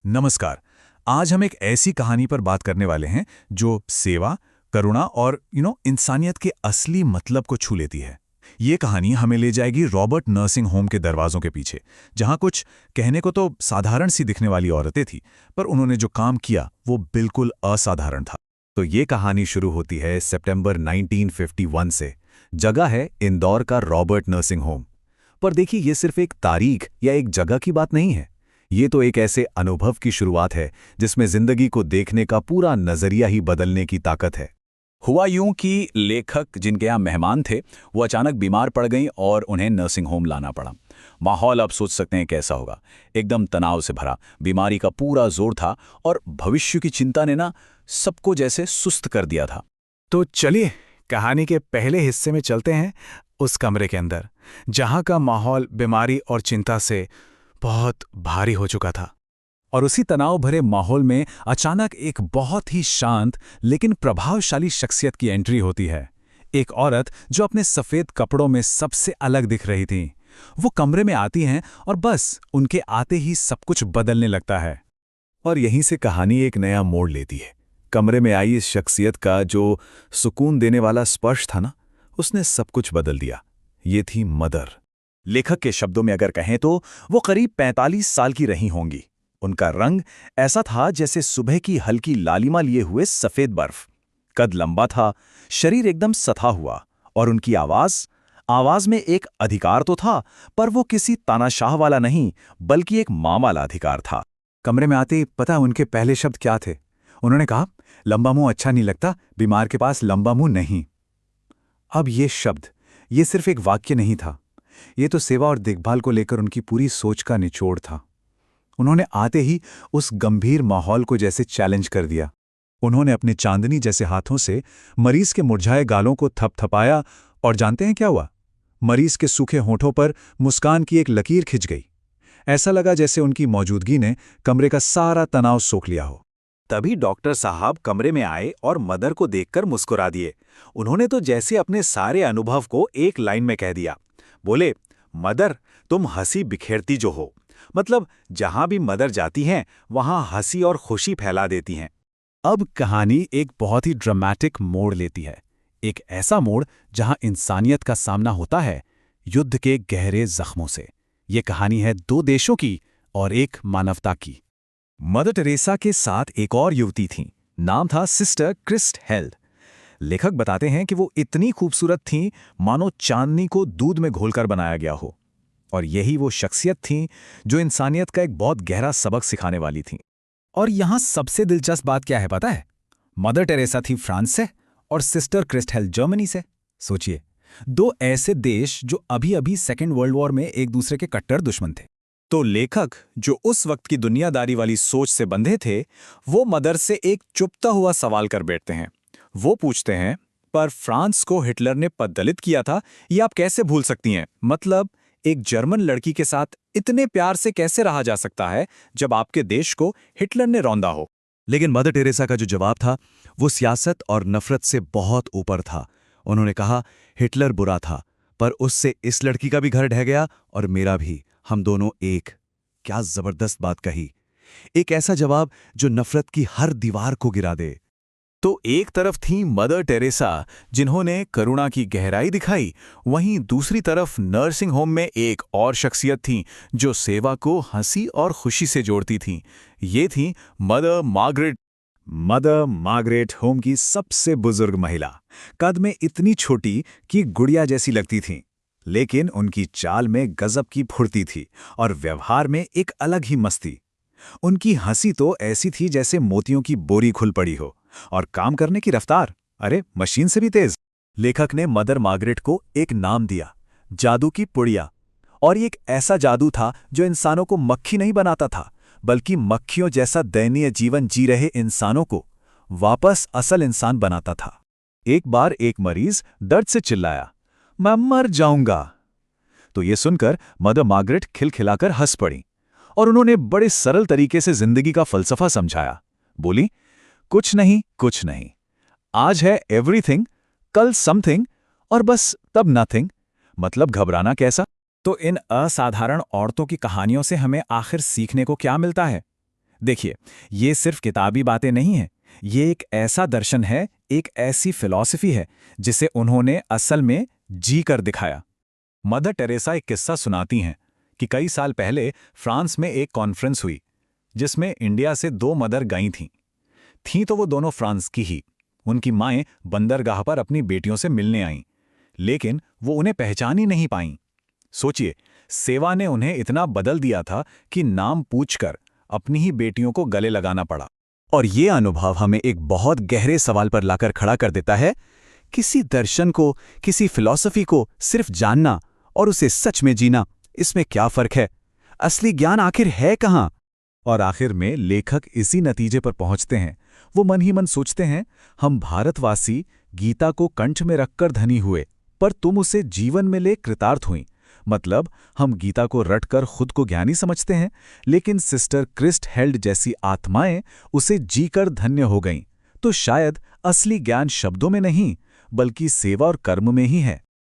नमस्कार। आज हम एक ऐसी कहानी पर बात करने वाले हैं जो सेवा, करुणा और इंसानियत के असली मतलब को छू लेती है। ये कहानी हमें ले जाएगी रॉबर्ट नर्सिंग होम के दरवाजों के पीछे, जहां कुछ कहने को तो साधारण सी दिखने वाली औरतें थीं, पर उन्होंने जो काम किया वो बिल्कुल असाधारण था। तो ये कहानी शुरू होती है सितंबर 1951 से। जगह है इंदौर का रॉबर्ट नर्सिंग होम। पर देखिए, ये सिर्फ एक तारीख या एक जगह की बात नहीं है। ये तो एक ऐसे अनुभव की शुरुआत है जिसमें जिंदगी को देखने का पूरा नजरिया ही बदलने की ताकत है। हुआ यूं कि लेखक जिनके यहाँ मेहमान थे वो अचानक बीमार पड़ गईं और उन्हें नर्सिंग होम लाना पड़ा। माहौल आप सोच सकते हैं कैसा होगा, एकदम तनाव से भरा, बीमारी का पूरा जोर था और भविष्य की चिंता ने ना सबको जैसे सुस्त कर दिया था। तो चलिए कहानी के पहले हिस्से में चलते हैं, उस कमरे के अंदर जहां का माहौल बीमारी और चिंता से बहुत भारी हो चुका था। और उसी तनाव भरे माहौल में अचानक एक बहुत ही शांत लेकिन प्रभावशाली शख्सियत की एंट्री होती है। एक औरत जो अपने सफ़ेद कपड़ों में सबसे अलग दिख रही थी। वो कमरे में आती हैं और बस उनके आते ही सब कुछ बदलने लगता है। और यहीं से कहानी एक नया मोड़ लेती है। कमरे में आई इस शख्सियत का जो सुकून देने वाला स्पर्श था ना, उसने सब कुछ बदल दिया। ये थी मदर। लेखक के शब्दों में अगर कहें तो वो करीब 45 साल की रही होंगी। उनका रंग ऐसा था जैसे सुबह की हल्की लालिमा लिए हुए सफेद बर्फ। कद लंबा था, शरीर एकदम सथा हुआ, और उनकी आवाज में एक अधिकार तो था, पर वो किसी तानाशाह वाला नहीं बल्कि एक माँ वाला अधिकार था। कमरे में आते ही पता उनके पहले शब्द क्या थे? उन्होंने कहा, लंबा मुंह अच्छा नहीं लगता, बीमार के पास लंबा मुंह नहीं। अब ये शब्द, ये सिर्फ एक वाक्य नहीं था, ये तो सेवा और देखभाल को लेकर उनकी पूरी सोच का निचोड़ था। उन्होंने आते ही उस गंभीर माहौल को जैसे चैलेंज कर दिया। उन्होंने अपने चांदनी जैसे हाथों से मरीज के मुरझाए गालों को थपथपाया, और जानते हैं क्या हुआ? मरीज के सूखे होठों पर मुस्कान की एक लकीर खिंच गई। ऐसा लगा जैसे उनकी मौजूदगी ने कमरे का सारा तनाव सोख लिया हो। तभी डॉक्टर साहब कमरे में आए और मदर को देखकर मुस्कुरा दिए। उन्होंने तो जैसे अपने सारे अनुभव को एक लाइन में कह दिया। बोले, मदर, तुम हंसी बिखेरती जो हो, मतलब जहां भी मदर जाती हैं वहां हंसी और खुशी फैला देती हैं। अब कहानी एक बहुत ही ड्रामेटिक मोड़ लेती है। एक ऐसा मोड़ जहां इंसानियत का सामना होता है युद्ध के गहरे जख्मों से। ये कहानी है दो देशों की और एक मानवता की। मदर टेरेसा के साथ एक और युवती थी। नाम था सिस्टर क्रिस्ट हेल्ड। लेखक बताते हैं कि वो इतनी खूबसूरत थीं मानो चांदनी को दूध में घोलकर बनाया गया हो। और यही वो शख्सियत थीं जो इंसानियत का एक बहुत गहरा सबक सिखाने वाली थीं। और यहां सबसे दिलचस्प बात क्या है पता है? मदर टेरेसा थी फ्रांस से और सिस्टर क्रिस्ट हेल्ड जर्मनी से। सोचिए, दो ऐसे देश जो अभी अभी सेकेंड वर्ल्ड वॉर में एक दूसरे के कट्टर दुश्मन थे। तो लेखक, जो उस वक्त की दुनियादारी वाली सोच से बंधे थे, वो मदर से एक चुपता हुआ सवाल कर बैठते हैं। वो पूछते हैं, पर फ्रांस को हिटलर ने पददलित किया था, ये आप कैसे भूल सकती हैं? मतलब एक जर्मन लड़की के साथ इतने प्यार से कैसे रहा जा सकता है जब आपके देश को हिटलर ने रौंदा हो? लेकिन मदर टेरेसा का जो जवाब था वो सियासत और नफरत से बहुत ऊपर था। उन्होंने कहा, हिटलर बुरा था, पर उससे इस लड़की का भी घर ढह गया और मेरा भी। हम दोनों एक। क्या जबरदस्त बात कही। एक ऐसा जवाब जो नफरत की हर दीवार को गिरा दे। तो एक तरफ थी मदर टेरेसा जिन्होंने करुणा की गहराई दिखाई, वहीं दूसरी तरफ नर्सिंग होम में एक और शख्सियत थी जो सेवा को हंसी और खुशी से जोड़ती थी। ये थी mother Margaret. Mother Margaret home की सबसे बुजुर्ग महिला, कद में इतनी छोटी कि गुड़िया जैसी लगती थीं, लेकिन उनकी चाल में गजब की फुर्ती थी और व्यवहार में एक अलग ही मस्ती। उनकी हंसी तो ऐसी थी जैसे मोतियों की बोरी खुल पड़ी हो, और काम करने की रफ्तार, अरे मशीन से भी तेज। लेखक ने मदर मार्गरेट को एक नाम दिया, जादू की पुड़िया। और ये एक ऐसा जादू था जो इंसानों को मक्खी नहीं बनाता था, बल्कि मक्खियों जैसा दयनीय जीवन जी रहे इंसानों को वापस असल इंसान बनाता था। एक बार एक मरीज दर्द से चिल्लाया, मैं मर जाऊंगा। तो ये सुनकर मदर मार्गरेट खिलखिलाकर हंस पड़ी और उन्होंने बड़े सरल तरीके से जिंदगी का फलसफा समझाया। बोली, कुछ नहीं, कुछ नहीं, आज है एवरीथिंग, कल समथिंग, और बस तब नथिंग। मतलब घबराना कैसा? तो इन असाधारण औरतों की कहानियों से हमें आखिर सीखने को क्या मिलता है? देखिए, ये सिर्फ किताबी बातें नहीं हैं। ये एक ऐसा दर्शन है, एक ऐसी फिलॉसफी है जिसे उन्होंने असल में जी कर दिखाया। मदर टेरेसा एक किस्सा सुनाती हैं कि कई साल पहले फ्रांस में एक कॉन्फ्रेंस हुई जिसमें इंडिया से 2 मदर गई थीं तो वो दोनों फ्रांस की ही। उनकी माएं बंदरगाह पर अपनी बेटियों से मिलने आईं, लेकिन वो उन्हें पहचान ही नहीं पाईं। सोचिए, सेवा ने उन्हें इतना बदल दिया था कि नाम पूछकर अपनी ही बेटियों को गले लगाना पड़ा। और ये अनुभव हमें एक बहुत गहरे सवाल पर लाकर खड़ा कर देता है। किसी दर्शन को, किसी फिलॉसफी को सिर्फ जानना और उसे सच में जीना, इसमें क्या फर्क है? असली ज्ञान आखिर है कहाँ? और आखिर में लेखक इसी नतीजे पर पहुंचते हैं। वो मन ही मन सोचते हैं, हम भारतवासी गीता को कंठ में रखकर धनी हुए, पर तुम उसे जीवन में ले कृतार्थ हुई। मतलब हम गीता को रटकर खुद को ज्ञानी समझते हैं, लेकिन सिस्टर क्रिस्ट हेल्ड जैसी आत्माएं उसे जीकर धन्य हो गईं। तो शायद असली ज्ञान शब्दों में नहीं, बल्कि सेवा और कर्म में ही है।